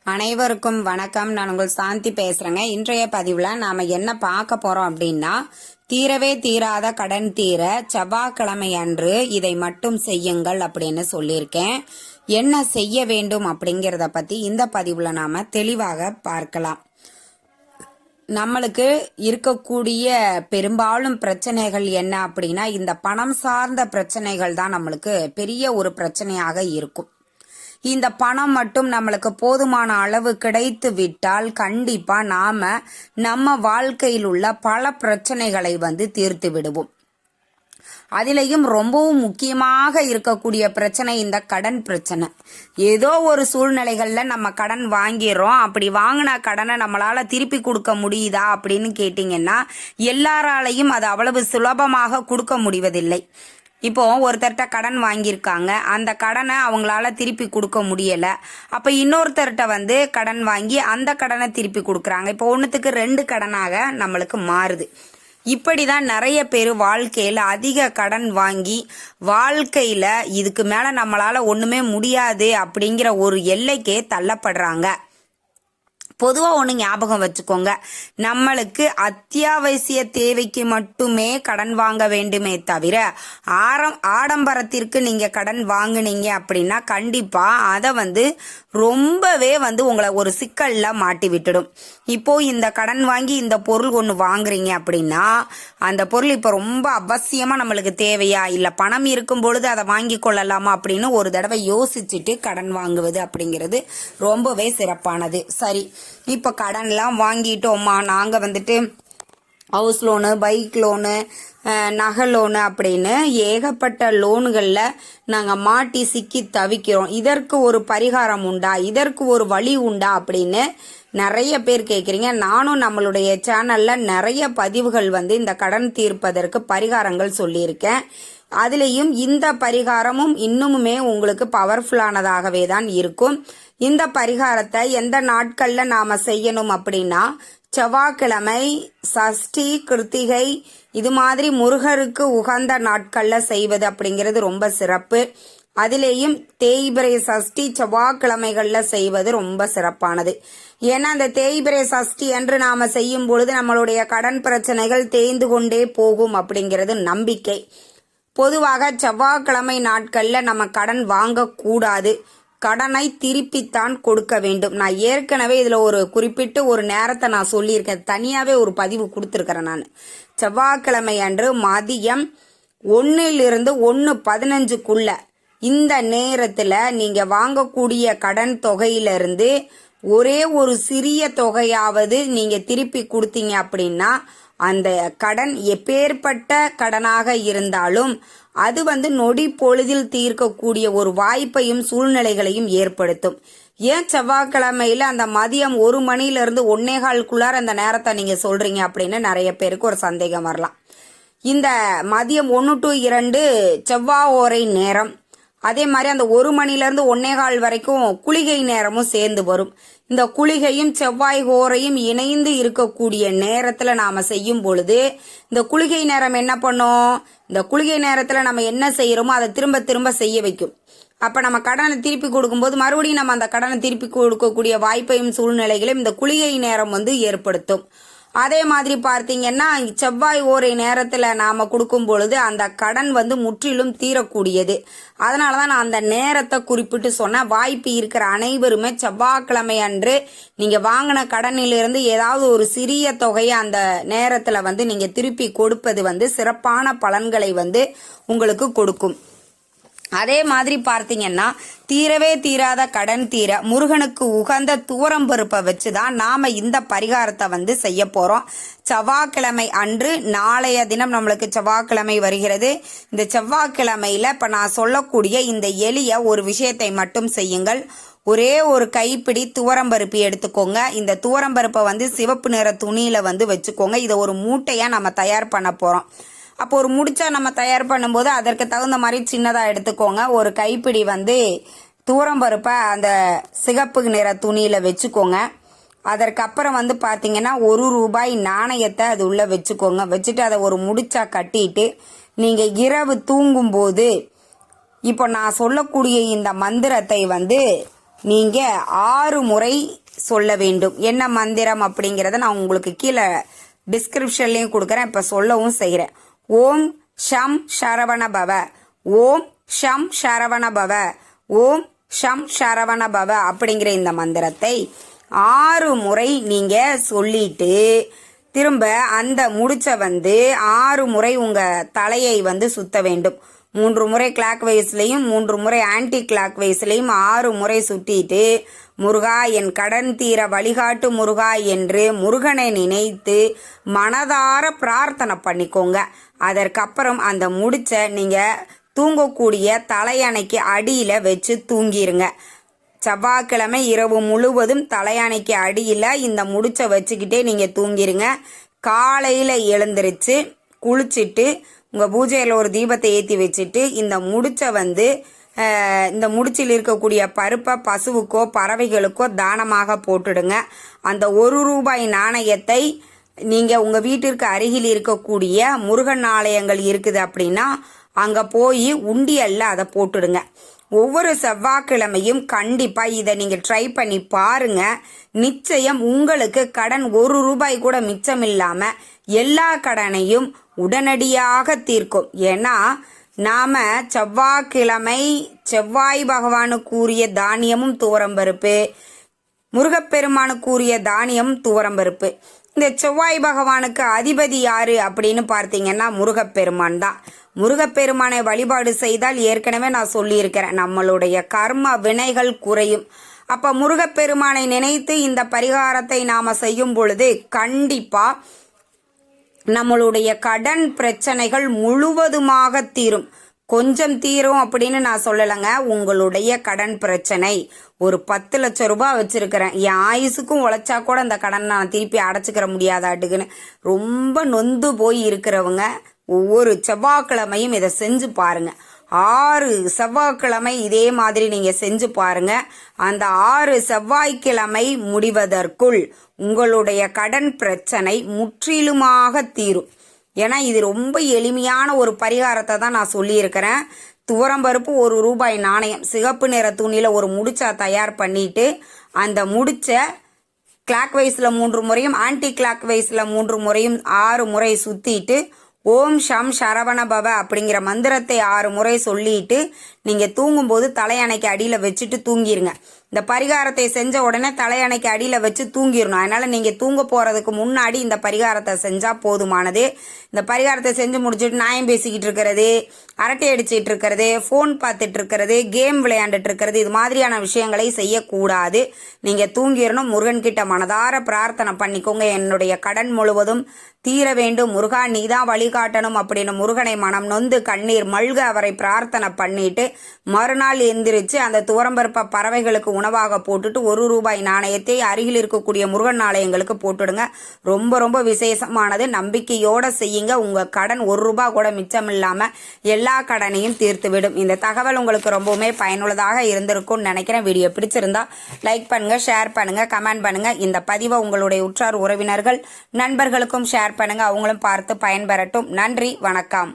அனைவருக்கும் வணக்கம். நான் உங்கள் சாந்தி பேசுறேங்க. இன்றைய பதிவுல நாம என்ன பார்க்க போறோம் அப்படின்னா, தீரவே தீராத கடன் தீர செவ்வாய்க்கிழமை அன்று இதை மட்டும் செய்யுங்கள் அப்படின்னு சொல்லியிருக்கேன். என்ன செய்ய வேண்டும் அப்படிங்கிறத பத்தி இந்த பதிவுல நாம தெளிவாக பார்க்கலாம். நம்மளுக்கு இருக்கக்கூடிய பெரும்பாலும் பிரச்சனைகள் என்ன அப்படின்னா, இந்த பணம் சார்ந்த பிரச்சனைகள் தான் நம்மளுக்கு பெரிய ஒரு பிரச்சனையாக இருக்கும். இந்த பணம் மட்டும் நம்மளுக்கு போதுமான அளவு கிடைத்து விட்டால் கண்டிப்பா நாம நம்ம வாழ்க்கையில் உள்ள பல பிரச்சனைகளை தீர்த்து விடுவோம். அதிலையும் ரொம்பவும் முக்கியமாக இருக்கக்கூடிய பிரச்சனை இந்த கடன் பிரச்சனை. ஏதோ ஒரு சூழ்நிலைகள்ல நம்ம கடன் வாங்கிடுறோம். அப்படி வாங்கின கடனை நம்மளால திருப்பி கொடுக்க முடியுதா அப்படின்னு கேட்டீங்கன்னா, எல்லாராலையும் அது அவ்வளவு சுலபமாக கொடுக்க முடிவதில்லை. இப்போ ஒருத்தர்கிட்ட கடன் வாங்கியிருக்காங்க, அந்த கடனை அவங்களால திருப்பி கொடுக்க முடியல. அப்ப இன்னொருத்தர்கிட்ட கடன் வாங்கி அந்த கடனை திருப்பி கொடுக்கறாங்க. இப்போ ஒன்னுத்துக்கு 2 கடனாக நம்மளுக்கு மாறுது. இப்படிதான் நிறைய பேர் வாழ்க்கையில அதிக கடன் வாங்கி வாழ்க்கையில இதுக்கு மேல நம்மளால ஒண்ணுமே முடியாது அப்படிங்கிற ஒரு எல்லைக்கே தள்ளப்படுறாங்க. பொதுவா ஒண்ணு ஞாபகம் வச்சுக்கோங்க, நம்மளுக்கு அத்தியாவசிய தேவைக்கு மட்டுமே கடன் வாங்க வேண்டுமே தவிர ஆடம்பரத்திற்கு நீங்க கடன் வாங்குனீங்க அப்படின்னா கண்டிப்பா அதை ரொம்பவே உங்களை ஒரு சிக்கல்ல மாட்டி விட்டுடும். இப்போ இந்த கடன் வாங்கி இந்த பொருள் ஒண்ணு வாங்குறீங்க அப்படின்னா, அந்த பொருள் இப்ப ரொம்ப அவசியமா நம்மளுக்கு தேவையா, இல்ல பணம் இருக்கும் பொழுது அதை வாங்கி கொள்ளலாமா அப்படின்னு ஒரு தடவை யோசிச்சுட்டு கடன் வாங்குவது அப்படிங்கிறது ரொம்பவே சிறப்பானது. சரி, இப்ப கடன்லாம் வாங்கிட்டோமா, நாங்க ஹவுஸ் லோனு, பைக் லோனு, நகை லோனு அப்படின்னு ஏகப்பட்ட லோனுகள்ல நாங்க மாட்டி சிக்கி தவிக்கிறோம். இதற்கு ஒரு பரிகாரம் உண்டா, இதற்கு ஒரு வழி உண்டா அப்படின்னு நிறைய பேர் கேக்குறீங்க. நானும் நம்மளுடைய சேனல்ல நிறைய பதிவுகள் இந்த கடன் தீர்ப்பதற்கு பரிகாரங்கள் சொல்லியிருக்கேன். அதுலயும் இந்த பரிகாரமும் இன்னுமுமே உங்களுக்கு பவர்ஃபுல்லானதாகவே தான் இருக்கும். இந்த பரிகாரத்தை எந்த நாட்கள்ல நாம செய்யணும் அப்படின்னா, செவ்வாய்க்கிழமை, சஷ்டி, கிருத்திகை இது மாதிரி முருகருக்கு உகந்த நாட்கள்ல செய்வது அப்படிங்கிறது ரொம்ப சிறப்பு. அதிலேயும் தேய்பிரை சஷ்டி செவ்வாய்க்கிழமைகள்ல செய்வது ரொம்ப சிறப்பானது. ஏன்னா அந்த தேய்பிரை சஷ்டி என்று நாம செய்யும் பொழுது நம்மளுடைய கடன் பிரச்சனைகள் தேய்ந்து கொண்டே போகும் அப்படிங்கிறது நம்பிக்கை. பொதுவாக செவ்வாய்க்கிழமை நாட்கள்ல நம்ம கடன் வாங்க கூடாது, கடனை திருப்பித்தான் கொடுக்க வேண்டும். நான் ஏற்கனவே இதுல ஒரு குறிப்பிட்டு ஒரு நேரத்தை நான் சொல்லியிருக்கேன், தனியாவே ஒரு பதிவு கொடுத்திருக்கிறேன். நான் செவ்வாய்க்கிழமை அன்று மதியம் 1 to 1:15 இந்த நேரத்துல நீங்க வாங்கக்கூடிய கடன் தொகையிலிருந்து ஒரே ஒரு சிறிய தொகையாவது நீங்க திருப்பி கொடுத்தீங்க அப்படின்னா, அந்த கடன் எப்பேற்பட்ட கடனாக இருந்தாலும் அது நொடி பொழுதில் தீர்க்கக்கூடிய ஒரு வாய்ப்பையும் சூழ்நிலைகளையும் ஏற்படுத்தும். ஏன் செவ்வாய்க்கிழமையில அந்த மதியம் 1 மணிலிருந்து 1:15 அந்த நேரத்தை நீங்க சொல்றீங்க அப்படின்னு நிறைய பேருக்கு ஒரு சந்தேகம் வரலாம். இந்த மதியம் 1 to 2 செவ்வாய் ஓரை நேரம், அதே மாதிரி அந்த 1 மணிலிருந்து 1:15 வரைக்கும் குளிகை நேரமும் சேர்ந்து வரும். இந்த குளிகையும் செவ்வாய் ஓரையும் இணைந்து இருக்கக்கூடிய நேரத்துல நாம செய்யும் பொழுது இந்த குளிகை நேரம் என்ன பண்ணும், இந்த குளிகை நேரத்துல நம்ம என்ன செய்யறோமோ அதை திரும்ப திரும்ப செய்ய வைக்கும். அப்ப நம்ம கடனை திருப்பி கொடுக்கும்போது மறுபடியும் நம்ம அந்த கடனை திருப்பி கொடுக்கக்கூடிய வாய்ப்பையும் சூழ்நிலைகளையும் இந்த குளிகை நேரம் ஏற்படுத்தும். அதே மாதிரி பார்த்தீங்கன்னா, செவ்வாய் ஓரை நேரத்துல நாம கொடுக்கும் பொழுது அந்த கடன் முற்றிலும் தீரக்கூடியது. அதனாலதான் நான் அந்த நேரத்தை குறிப்பிட்டு சொன்ன. வாய்ப்பு இருக்கிற அனைவருமே செவ்வாய்க்கிழமை அன்று நீங்க வாங்கின கடனிலிருந்து ஏதாவது ஒரு சிறிய தொகையை அந்த நேரத்துல நீங்க திருப்பி கொடுப்பது சிறப்பான பலன்களை உங்களுக்கு கொடுக்கும். அதே மாதிரி பார்த்தீங்கன்னா, தீரவே தீராத கடன் தீர முருகனுக்கு உகந்த துவரம்பருப்பை வச்சுதான் நாம இந்த பரிகாரத்தை செய்ய போறோம். செவ்வாய்க்கிழமை அன்று, நாளைய தினம் நம்மளுக்கு செவ்வாய்க்கிழமை வருகிறது. இந்த செவ்வாய்க்கிழமையில இப்ப நான் சொல்லக்கூடிய இந்த எளிய ஒரு விஷயத்தை மட்டும் செய்யுங்கள். ஒரே ஒரு கைப்பிடி துவரம்பருப்பு எடுத்துக்கோங்க. இந்த துவரம்பருப்பை சிவப்பு நிற துணியில வச்சுக்கோங்க. இதை ஒரு மூட்டையா நம்ம தயார் பண்ண போறோம். அப்போ ஒரு முடிச்சா நம்ம தயார் பண்ணும்போது அதற்கு தகுந்த மாதிரி சின்னதா எடுத்துக்கோங்க. ஒரு கைப்பிடி துவரம்பருப்பை அந்த சிகப்பு நிற துணியில வச்சுக்கோங்க. அதற்கப்புறம் பாத்தீங்கன்னா 1 ரூபாய் நாணயத்தை அது உள்ள வச்சுக்கோங்க. வச்சுட்டு அதை ஒரு முடிச்சா கட்டிட்டு நீங்க இரவு தூங்கும் போது இப்போ நான் சொல்லக்கூடிய இந்த மந்திரத்தை நீங்க 6 முறை சொல்ல வேண்டும். என்ன மந்திரம் அப்படிங்கறத நான் உங்களுக்கு கீழே டிஸ்கிரிப்ஷன்லயும் கொடுக்கறேன், இப்ப சொல்லவும் செய்யறேன். ஓம் ஷம் சரவண பவ, ஓம் ஷம் சரவண பவ, ஓம் ஷம் சரவண பவ அப்படிங்கிற இந்த மந்திரத்தை 6 முறை நீங்க சொல்லிட்டு திரும்ப அந்த முடிச்ச 6 முறை உங்க தலையை சுத்த வேண்டும். 3 முறை கிளாக் வைஸ்லையும் 3 முறை ஆன்டி கிளாக் வைஸ்லையும் 6 முறை சுட்டிட்டு முருகா என் கடன் தீர வழிகாட்டு முருகா என்று முருகனை நினைத்து மனதார பிரார்த்தனை பண்ணிக்கோங்க. அதற்கப்புறம் அந்த முடிச்ச நீங்க தூங்கக்கூடிய தலையணைக்கு அடியில வச்சு தூங்கிருங்க. செவ்வாய்க்கிழமை இரவு முழுவதும் தலையணைக்கு அடியில இந்த முடிச்ச வச்சுக்கிட்டே நீங்க தூங்கிருங்க. காலையில எழுந்திருச்சு குளிச்சுட்டு உங்க பூஜையில ஒரு தீபத்தை ஏற்றி வச்சுட்டு இந்த முடிச்ச இந்த முடிச்சில் இருக்கக்கூடிய பருப்பை பசுவுக்கோ பறவைகளுக்கோ தானமாக போட்டுடுங்க. அந்த 1 ரூபாய் நாணயத்தை நீங்க உங்க வீட்டிற்கு அருகில் இருக்கக்கூடிய முருகன் ஆலயங்கள் இருக்குது அப்படின்னா அங்க போய் உண்டியல்ல அதை போட்டுடுங்க. ஒவ்வொரு செவ்வாய்க்கிழமையும் கண்டிப்பா இதை நீங்க ட்ரை பண்ணி பாருங்க. நிச்சயம் உங்களுக்கு கடன் 1 ரூபாய் கூட மிச்சம் இல்லாம எல்லா கடனையும் உடனடியாக தீர்க்கும். ஏன்னா நாம செவ்வாய்க்கிழமை செவ்வாய் பகவானுக்குரிய தானியமும் துவரம்பருப்பு, முருகப்பெருமானுக்குரிய தானியமும் துவரம்பருப்பு. இந்த செவ்வாய் பகவானுக்கு அதிபதி யாரு அப்படின்னு பார்த்தீங்கன்னா முருகப்பெருமான் தான். முருகப்பெருமானை வழிபாடு செய்தால் ஏற்கனவே நான் சொல்லியிருக்கிறேன், நம்மளுடைய கர்ம வினைகள் குறையும். அப்ப முருகப்பெருமானை நினைத்து இந்த பரிகாரத்தை நாம செய்யும் பொழுது கண்டிப்பா நம்மளுடைய கடன் பிரச்சனைகள் முழுவதுமாக தீரும். கொஞ்சம் தீரும் அப்படின்னு நான் சொல்லலைங்க. உங்களுடைய கடன் பிரச்சனை ஒரு 10 லட்சம் ரூபாய் வச்சிருக்கிறேன், என் ஆயுசுக்கும் உழைச்சா கூட அந்த கடன் நான் திருப்பி அடைச்சிக்கிற முடியாதாட்டுக்குன்னு ரொம்ப நொந்து போய் இருக்கிறவங்க ஒவ்வொரு செவ்வாய்க்கிழமையும் இதை செஞ்சு பாருங்க. 6 செவ்வாய்க்கிழமை இதே மாதிரி நீங்க செஞ்சு பாருங்க. அந்த 6 செவ்வாய்க்கிழமை முடிவதற்குள் உங்களுடைய கடன் பிரச்சனை முற்றிலுமாக தீரும். ஏன்னா இது ரொம்ப எளிமையான ஒரு பரிகாரத்தை தான் நான் சொல்லியிருக்கிறேன். துவரம்பருப்பு 1 ரூபாய் நாணயம் சிகப்பு நிற துணியில ஒரு முடிச்சா தயார் பண்ணிட்டு அந்த முடிச்ச கிளாக் வைஸ்ல 3 முறையும் ஆன்டி கிளாக் வைஸ்ல 3 முறையும் 6 முறை சுத்திட்டு ஓம் ஷம் சரவண பவ அப்படிங்கிற மந்திரத்தை 6 முறை சொல்லிட்டு நீங்க தூங்கும்போது தலையணைக்கு அடியில வச்சுட்டு தூங்கிருங்க. இந்த பரிகாரத்தை செஞ்ச உடனே தலையணைக்கு அடியில வச்சு தூங்கிடணும். அதனால நீங்க தூங்க போறதுக்கு முன்னாடி இந்த பரிகாரத்தை செஞ்சா போதுமானது. இந்த பரிகாரத்தை செஞ்சு முடிச்சுட்டு நியாயம் பேசிக்கிட்டு இருக்கிறது, அரட்டை அடிச்சிட்டு இருக்கிறது, போன் பார்த்துட்டு இருக்கிறது, கேம் விளையாண்டுட்டு இருக்கிறது, இது மாதிரியான விஷயங்களை செய்யக்கூடாது. நீங்க தூங்கிடணும். முருகன் கிட்ட மனதார பிரார்த்தனை பண்ணிக்கோங்க, என்னுடைய கடன் முழுவதும் தீர வேண்டும் முருகா, நீதான் வழிகாட்டணும் அப்படின்னு முருகனை மனம் நொந்து கண்ணீர் மல்க அவரை பிரார்த்தனை பண்ணிட்டு மறுநாள் எந்திரிச்சு அந்த துவரம்பருப்ப பறவைகளுக்கு உணவாக போட்டுட்டு 1 ரூபாய் நாணயத்தை அருகில் இருக்கக்கூடிய முருகன் ஆலயங்களுக்கு போட்டுடுங்க. ரொம்ப ரொம்ப விசேஷமானது. நம்பிக்கையோட செய்யுங்க. உங்க கடன் 1 ரூபாய் கூட மிச்சம் இல்லாம எல்லா கடனையும் தீர்த்து விடும். இந்த தகவல் உங்களுக்கு ரொம்பவுமே பயனுள்ளதாக இருந்திருக்கும்னு நினைக்கிறேன். வீடியோ பிடிச்சிருந்தா லைக் பண்ணுங்க, ஷேர் பண்ணுங்க, கமெண்ட் பண்ணுங்க. இந்த பதிவை உங்களுடைய உற்றார் உறவினர்கள் நண்பர்களுக்கும் ஷேர் பண்ணுங்க, அவங்களும் பார்த்து பயன்பெறட்டும். நன்றி, வணக்கம்.